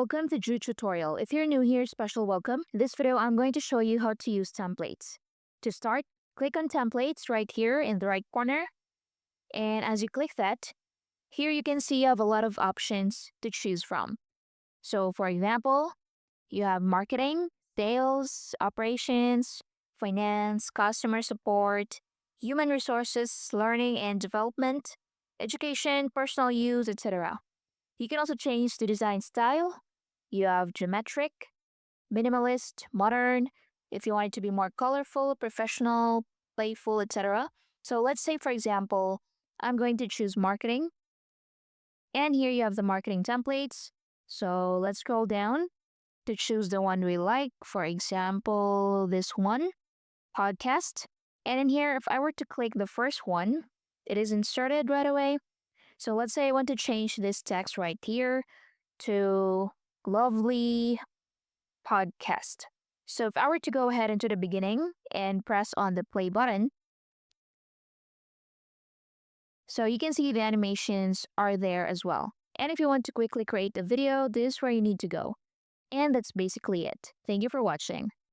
Welcome to Drew Tutorial. If you're new here, special welcome. In this video, I'm going to show you how to use templates. To start, click on templates right here in the right corner. And as you click that, here you can see you have a lot of options to choose from. So for example, you have marketing, sales, operations, finance, customer support, human resources, learning and development, education, personal use, etc. You can also change the design style. You have geometric, minimalist, modern, if you want it to be more colorful, professional, playful, etc. So let's say, for example, I'm going to choose marketing. And here you have the marketing templates. So let's scroll down to choose the one we like. For example, this one, podcast. And in here, if I were to click the first one, it is inserted right away. So let's say I want to change this text right here to lovely podcast. So if I were to go ahead into the beginning and press on the play button, so you can see the animations are there as well. And if you want to quickly create a video, this is where you need to go. And that's basically it. Thank you for watching.